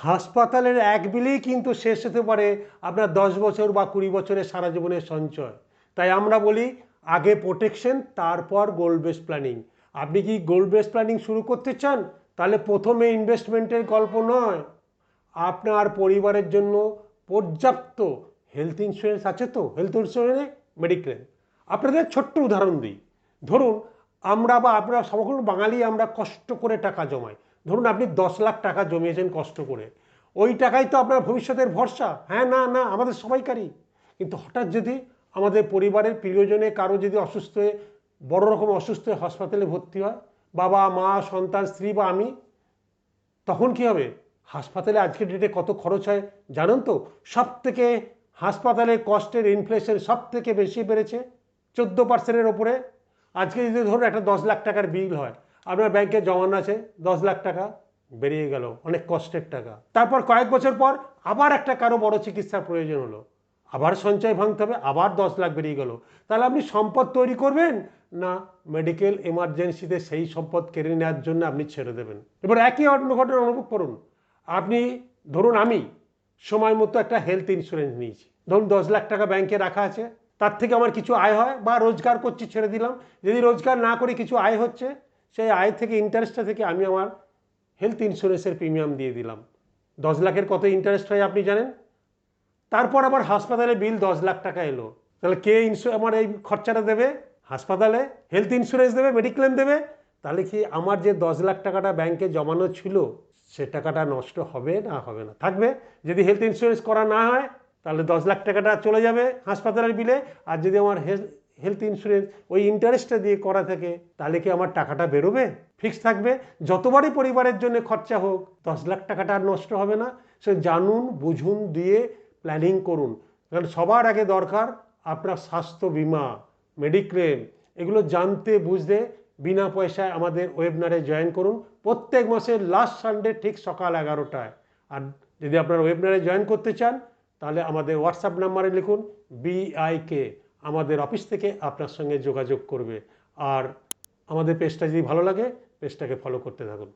হাসপাতালের এক বিলেই কিন্তু শেষ হতে পারে আপনার 10 বছর বা 20 বছরের সারা জীবনের সঞ্চয়। তাই আমরা বলি আগে প্রোটেকশন, তারপর গোল বেস প্ল্যানিং। আপনি কি গোল বেস প্ল্যানিং শুরু করতে চান? তাহলে প্রথমে ইনভেস্টমেন্টের গল্প নয়, আপনার পরিবারের জন্য পর্যাপ্ত হেলথ ইন্স্যুরেন্স আছে তো? হেলথ ইন্স্যুরেন্সে মেডিক্লেম। আপনাদের ছোট্ট উদাহরণ দিই। ধরুন আমরা বা আপনারা সমগ্র বাঙালি আমরা কষ্ট করে টাকা জমাই। ধরুন আপনি 10 লাখ টাকা জমিয়েছেন কষ্ট করে, ওই টাকাই তো আপনার ভবিষ্যতের ভরসা। হ্যাঁ, না না, আমাদের সবাইকারই। কিন্তু হঠাৎ যদি আমাদের পরিবারের প্রিয়জনে কারো যদি অসুস্থ হয়ে বড় রকম অসুস্থ হয়ে হাসপাতালে ভর্তি হয়, বাবা মা সন্তান স্ত্রী বা আমি, তখন কি হবে? হাসপাতালে আজকের ডেটে কত খরচ হয় জানেন তো? সব থেকে হাসপাতালের কস্টের ইনফ্লেশন সব থেকে বেশি বেড়েছে, 14%-এর ওপরে। আজকে যদি ধরুন একটা 10 লাখ টাকার বিল হয়, আপনার ব্যাংকে জমানো আছে 10 লাখ টাকা, বেরিয়ে গেল অনেক কষ্টের টাকা। তারপর কয়েক বছর পর আবার একটা কারো বড় চিকিৎসার প্রয়োজন হলো, আবার সঞ্চয় ভাঙতে হবে, আবার 10 লাখ বেরিয়ে গেল। তাহলে আপনি সম্পদ তৈরি করবেন না মেডিকেল এমার্জেন্সিতে সেই সম্পদ কেড়ে নেওয়ার জন্য আপনি ছেড়ে দেবেন? এবার একই ঘটনা অনুভব করুন। আপনি ধরুন আমি সময় মতো একটা হেলথ ইন্স্যুরেন্স নিয়েছি, ধরুন 10 লাখ টাকা ব্যাংকে রাখা আছে, তার থেকে আমার কিছু আয় হয় বা রোজগার করছি ছেড়ে দিলাম। যদি রোজগার না করে কিছু আয় হচ্ছে, সেই আয় থেকে ইন্টারেস্টটা থেকে আমি আমার হেলথ ইন্স্যুরেন্সের প্রিমিয়াম দিয়ে দিলাম। 10 লাখের কত ইন্টারেস্ট হয় আপনি জানেন? তারপর আবার হাসপাতালে বিল 10 লাখ টাকা এলো, তাহলে কে আমার এই খরচাটা দেবে? হাসপাতালে হেলথ ইন্স্যুরেন্স দেবে, মেডিক্লেম দেবে। তাহলে কি আমার যে 10 লাখ টাকাটা ব্যাংকে জমানো ছিল সে টাকাটা নষ্ট হবে না হবে না? থাকবে। যদি হেলথ ইন্স্যুরেন্স করা না হয় তাহলে 10 লাখ টাকাটা চলে যাবে হাসপাতালের বিলে। আর যদি আমার হেলথ ইন্স্যুরেন্স ওই ইন্টারেস্টটা দিয়ে করা থাকে, তাহলে কি আমার টাকাটা বেরোবে? ফিক্স থাকবে। যতবারই পরিবারের জন্য খরচা হোক 10 লাখ টাকাটা আর নষ্ট হবে না। সে জানুন বুঝুন দিয়ে প্ল্যানিং করুন। কারণ সবার আগে দরকার আপনার স্বাস্থ্য বিমা, মেডিক্লেম, এগুলো জানতে বুঝতে বিনা পয়সায় আমাদের ওয়েবিনারে জয়েন করুন প্রত্যেক মাসের লাস্ট সানডে ঠিক সকাল 11টায়। আর যদি আপনারা ওয়েবিনারে জয়েন করতে চান তাহলে আমাদের হোয়াটসঅ্যাপ নাম্বারে লিখুন BIK, আমাদের অফিস থেকে আপনার সঙ্গে যোগাযোগ করবে। আর আমাদের পেজটা যদি ভালো লাগে পেজটাকে ফলো করতে থাকুন।